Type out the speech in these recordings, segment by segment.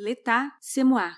L'État, c'est moi.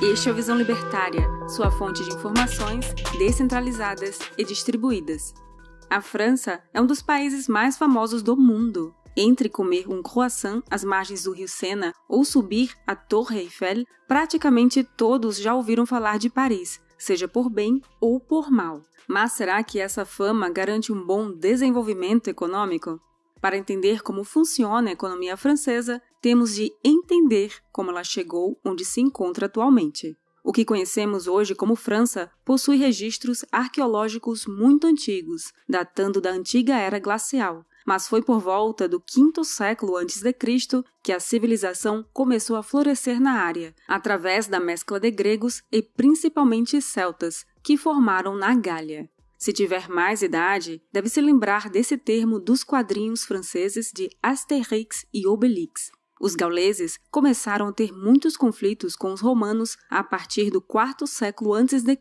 Este é o Visão Libertária, sua fonte de informações descentralizadas e distribuídas. A França é um dos países mais famosos do mundo. Entre comer um croissant às margens do rio Sena ou subir a Torre Eiffel, praticamente todos já ouviram falar de Paris, seja por bem ou por mal. Mas será que essa fama garante um bom desenvolvimento econômico? Para entender como funciona a economia francesa, temos de entender como ela chegou onde se encontra atualmente. O que conhecemos hoje como França possui registros arqueológicos muito antigos, datando da antiga era glacial, mas foi por volta do quinto século a.C. que a civilização começou a florescer na área, através da mescla de gregos e principalmente celtas, que formaram na Gália. Se tiver mais idade, deve se lembrar desse termo dos quadrinhos franceses de Astérix e Obélix. Os gauleses começaram a ter muitos conflitos com os romanos a partir do quarto século a.C.,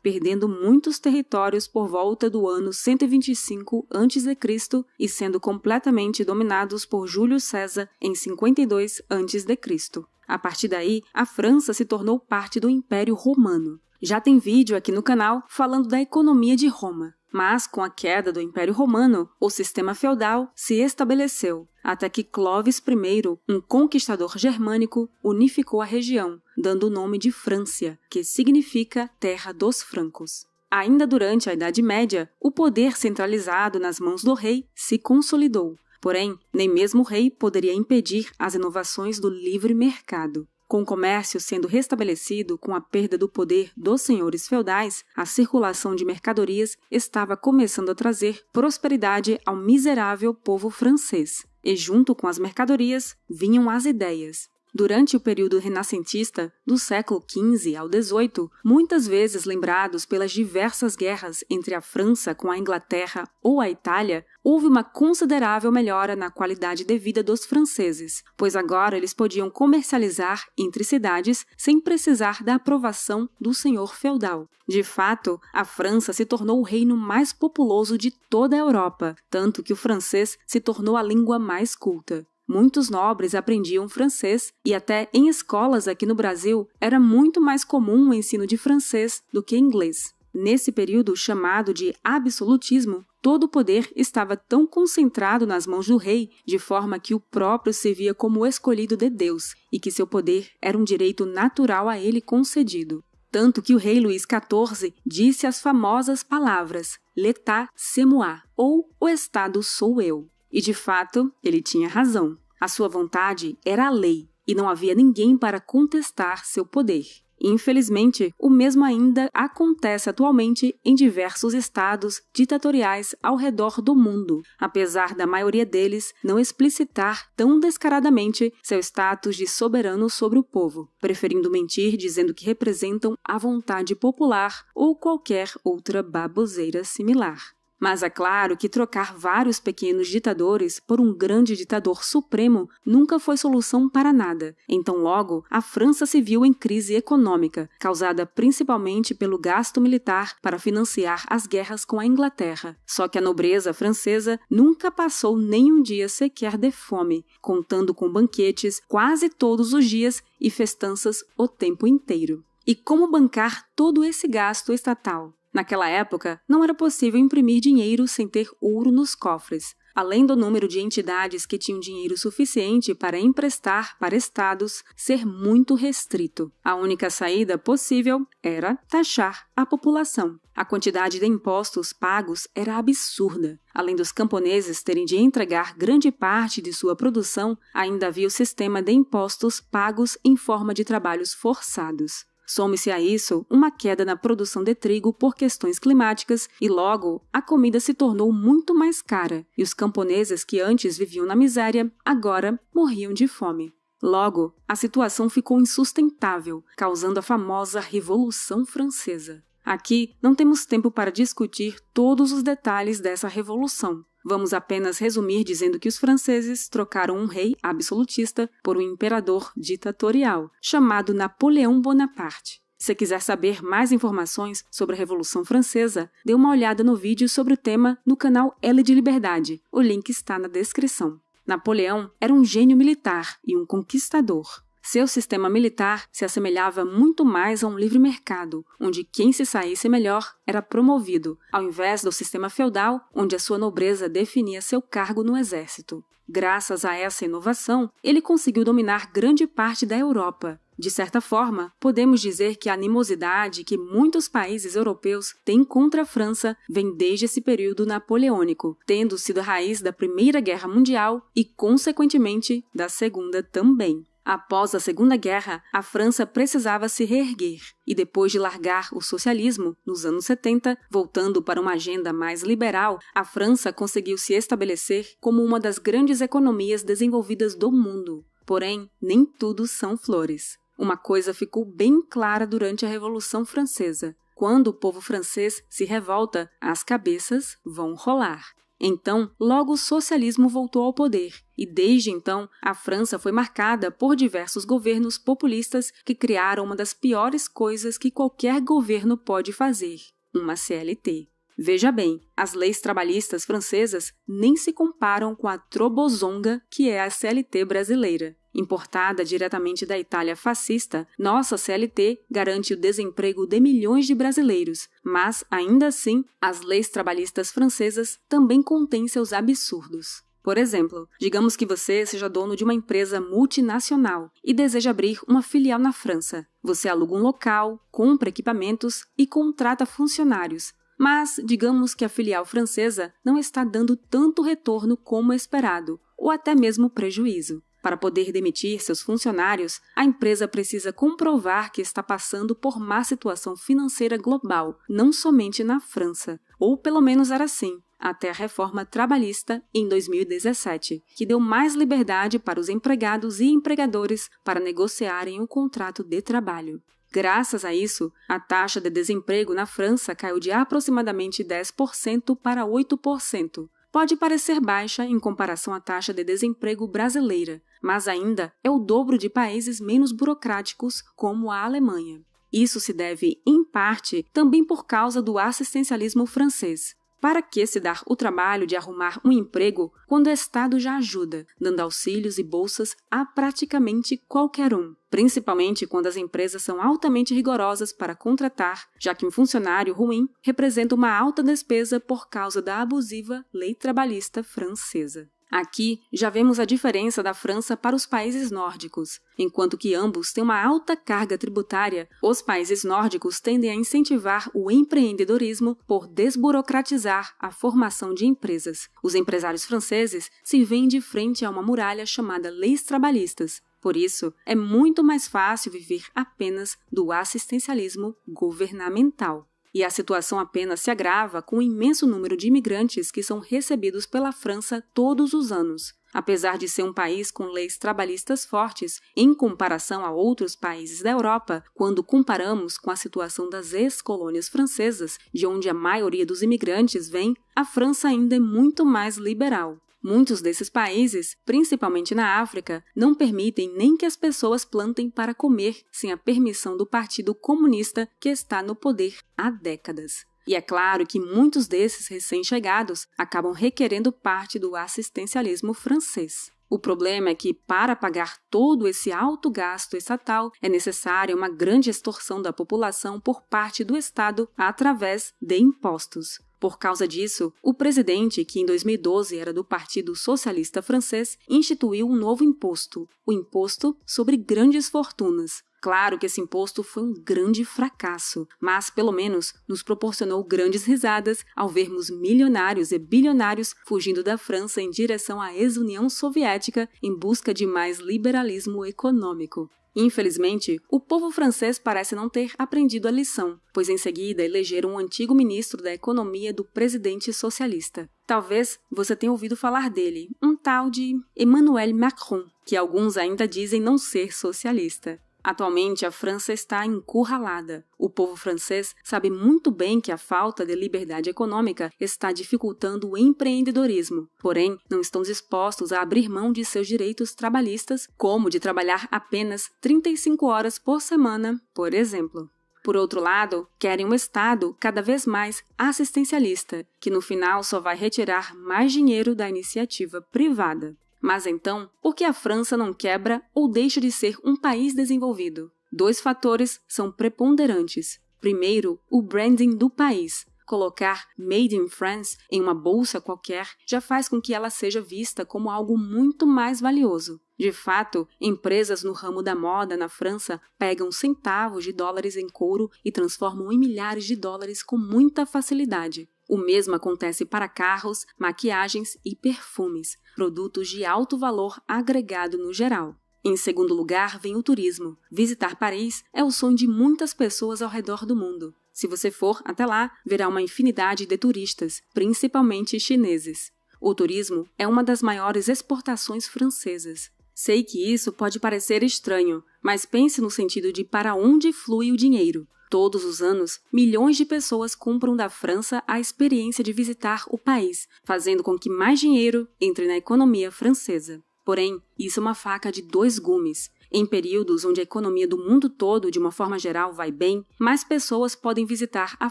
perdendo muitos territórios por volta do ano 125 a.C. e sendo completamente dominados por Júlio César em 52 a.C. A partir daí, a França se tornou parte do Império Romano. Já tem vídeo aqui no canal falando da economia de Roma, mas com a queda do Império Romano, o sistema feudal se estabeleceu, até que Clovis I, um conquistador germânico, unificou a região, dando o nome de Frância, que significa Terra dos Francos. Ainda durante a Idade Média, o poder centralizado nas mãos do rei se consolidou, porém, nem mesmo o rei poderia impedir as inovações do livre mercado. Com o comércio sendo restabelecido com a perda do poder dos senhores feudais, a circulação de mercadorias estava começando a trazer prosperidade ao miserável povo francês. E junto com as mercadorias vinham as ideias. Durante o período renascentista, do século XV ao XVIII, muitas vezes lembrados pelas diversas guerras entre a França com a Inglaterra ou a Itália, houve uma considerável melhora na qualidade de vida dos franceses, pois agora eles podiam comercializar entre cidades sem precisar da aprovação do senhor feudal. De fato, a França se tornou o reino mais populoso de toda a Europa, tanto que o francês se tornou a língua mais culta. Muitos nobres aprendiam francês e até em escolas aqui no Brasil era muito mais comum o ensino de francês do que inglês. Nesse período chamado de absolutismo, todo o poder estava tão concentrado nas mãos do rei, de forma que o próprio se via como o escolhido de Deus e que seu poder era um direito natural a ele concedido. Tanto que o rei Luís XIV disse as famosas palavras «L'État, c'est moi», ou «O Estado sou eu». E, de fato, ele tinha razão. A sua vontade era a lei, e não havia ninguém para contestar seu poder. Infelizmente, o mesmo ainda acontece atualmente em diversos estados ditatoriais ao redor do mundo, apesar da maioria deles não explicitar tão descaradamente seu status de soberano sobre o povo, preferindo mentir dizendo que representam a vontade popular ou qualquer outra baboseira similar. Mas é claro que trocar vários pequenos ditadores por um grande ditador supremo nunca foi solução para nada. Então logo, a França se viu em crise econômica, causada principalmente pelo gasto militar para financiar as guerras com a Inglaterra. Só que a nobreza francesa nunca passou nem um dia sequer de fome, contando com banquetes quase todos os dias e festanças o tempo inteiro. E como bancar todo esse gasto estatal? Naquela época, não era possível imprimir dinheiro sem ter ouro nos cofres, além do número de entidades que tinham dinheiro suficiente para emprestar para estados ser muito restrito. A única saída possível era taxar a população. A quantidade de impostos pagos era absurda. Além dos camponeses terem de entregar grande parte de sua produção, ainda havia o sistema de impostos pagos em forma de trabalhos forçados. Some-se a isso uma queda na produção de trigo por questões climáticas e logo a comida se tornou muito mais cara e os camponeses que antes viviam na miséria agora morriam de fome. Logo, a situação ficou insustentável, causando a famosa Revolução Francesa. Aqui não temos tempo para discutir todos os detalhes dessa revolução. Vamos apenas resumir dizendo que os franceses trocaram um rei absolutista por um imperador ditatorial, chamado Napoleão Bonaparte. Se quiser saber mais informações sobre a Revolução Francesa, dê uma olhada no vídeo sobre o tema no canal L de Liberdade. O link está na descrição. Napoleão era um gênio militar e um conquistador. Seu sistema militar se assemelhava muito mais a um livre mercado, onde quem se saísse melhor era promovido, ao invés do sistema feudal, onde a sua nobreza definia seu cargo no exército. Graças a essa inovação, ele conseguiu dominar grande parte da Europa. De certa forma, podemos dizer que a animosidade que muitos países europeus têm contra a França vem desde esse período napoleônico, tendo sido a raiz da Primeira Guerra Mundial e, consequentemente, da Segunda também. Após a Segunda Guerra, a França precisava se reerguer e, depois de largar o socialismo, nos anos 70, voltando para uma agenda mais liberal, a França conseguiu se estabelecer como uma das grandes economias desenvolvidas do mundo. Porém, nem tudo são flores. Uma coisa ficou bem clara durante a Revolução Francesa. Quando o povo francês se revolta, as cabeças vão rolar. Então, logo o socialismo voltou ao poder, e desde então a França foi marcada por diversos governos populistas que criaram uma das piores coisas que qualquer governo pode fazer, uma CLT. Veja bem, as leis trabalhistas francesas nem se comparam com a trobozonga que é a CLT brasileira. Importada diretamente da Itália fascista, nossa CLT garante o desemprego de milhões de brasileiros, mas, ainda assim, as leis trabalhistas francesas também contêm seus absurdos. Por exemplo, digamos que você seja dono de uma empresa multinacional e deseja abrir uma filial na França. Você aluga um local, compra equipamentos e contrata funcionários. Mas, digamos que a filial francesa não está dando tanto retorno como esperado, ou até mesmo prejuízo. Para poder demitir seus funcionários, a empresa precisa comprovar que está passando por má situação financeira global, não somente na França. Ou pelo menos era assim, até a reforma trabalhista em 2017, que deu mais liberdade para os empregados e empregadores para negociarem o contrato de trabalho. Graças a isso, a taxa de desemprego na França caiu de aproximadamente 10% para 8%. Pode parecer baixa em comparação à taxa de desemprego brasileira, mas ainda é o dobro de países menos burocráticos, como a Alemanha. Isso se deve, em parte, também por causa do assistencialismo francês. Para que se dar o trabalho de arrumar um emprego quando o Estado já ajuda, dando auxílios e bolsas a praticamente qualquer um, principalmente quando as empresas são altamente rigorosas para contratar, já que um funcionário ruim representa uma alta despesa por causa da abusiva lei trabalhista francesa. Aqui já vemos a diferença da França para os países nórdicos. Enquanto que ambos têm uma alta carga tributária, os países nórdicos tendem a incentivar o empreendedorismo por desburocratizar a formação de empresas. Os empresários franceses se veem de frente a uma muralha chamada leis trabalhistas. Por isso, é muito mais fácil viver apenas do assistencialismo governamental. E a situação apenas se agrava com o imenso número de imigrantes que são recebidos pela França todos os anos. Apesar de ser um país com leis trabalhistas fortes, em comparação a outros países da Europa, quando comparamos com a situação das ex-colônias francesas, de onde a maioria dos imigrantes vem, a França ainda é muito mais liberal. Muitos desses países, principalmente na África, não permitem nem que as pessoas plantem para comer sem a permissão do Partido Comunista que está no poder há décadas. E é claro que muitos desses recém-chegados acabam requerendo parte do assistencialismo francês. O problema é que, para pagar todo esse alto gasto estatal, é necessária uma grande extorsão da população por parte do Estado através de impostos. Por causa disso, o presidente, que em 2012 era do Partido Socialista Francês, instituiu um novo imposto, o Imposto sobre Grandes Fortunas. Claro que esse imposto foi um grande fracasso, mas pelo menos nos proporcionou grandes risadas ao vermos milionários e bilionários fugindo da França em direção à ex-União Soviética em busca de mais liberalismo econômico. Infelizmente, o povo francês parece não ter aprendido a lição, pois em seguida elegeram um antigo ministro da Economia do presidente socialista. Talvez você tenha ouvido falar dele, um tal de Emmanuel Macron, que alguns ainda dizem não ser socialista. Atualmente, a França está encurralada. O povo francês sabe muito bem que a falta de liberdade econômica está dificultando o empreendedorismo. Porém, não estão dispostos a abrir mão de seus direitos trabalhistas, como de trabalhar apenas 35 horas por semana, por exemplo. Por outro lado, querem um Estado cada vez mais assistencialista, que no final só vai retirar mais dinheiro da iniciativa privada. Mas então, por que a França não quebra ou deixa de ser um país desenvolvido? 2 fatores são preponderantes. Primeiro, o branding do país. Colocar Made in France em uma bolsa qualquer já faz com que ela seja vista como algo muito mais valioso. De fato, empresas no ramo da moda na França pegam centavos de dólares em couro e transformam em milhares de dólares com muita facilidade. O mesmo acontece para carros, maquiagens e perfumes, produtos de alto valor agregado no geral. Em segundo lugar, vem o turismo. Visitar Paris é o sonho de muitas pessoas ao redor do mundo. Se você for até lá, verá uma infinidade de turistas, principalmente chineses. O turismo é uma das maiores exportações francesas. Sei que isso pode parecer estranho, mas pense no sentido de para onde flui o dinheiro. Todos os anos, milhões de pessoas compram da França a experiência de visitar o país, fazendo com que mais dinheiro entre na economia francesa. Porém, isso é uma faca de 2 gumes. Em períodos onde a economia do mundo todo, de uma forma geral, vai bem, mais pessoas podem visitar a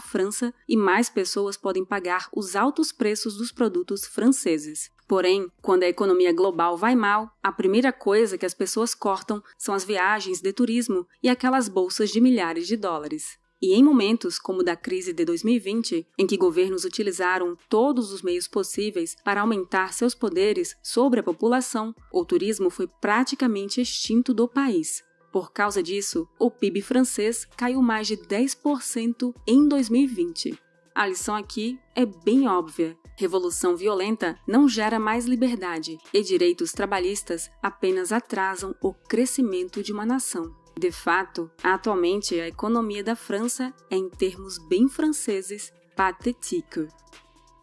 França e mais pessoas podem pagar os altos preços dos produtos franceses. Porém, quando a economia global vai mal, a primeira coisa que as pessoas cortam são as viagens de turismo e aquelas bolsas de milhares de dólares. E em momentos como o da crise de 2020, em que governos utilizaram todos os meios possíveis para aumentar seus poderes sobre a população, o turismo foi praticamente extinto do país. Por causa disso, o PIB francês caiu mais de 10% em 2020. A lição aqui é bem óbvia. Revolução violenta não gera mais liberdade e direitos trabalhistas apenas atrasam o crescimento de uma nação. De fato, atualmente a economia da França é, em termos bem franceses, pathétique.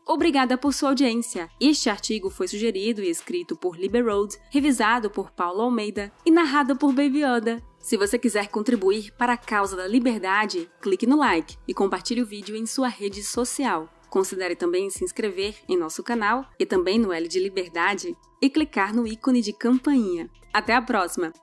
Obrigada por sua audiência. Este artigo foi sugerido e escrito por Liberoad, revisado por Paulo Almeida e narrado por Baby Yoda. Se você quiser contribuir para a causa da liberdade, clique no like e compartilhe o vídeo em sua rede social. Considere também se inscrever em nosso canal e também no L de Liberdade e clicar no ícone de campainha. Até a próxima!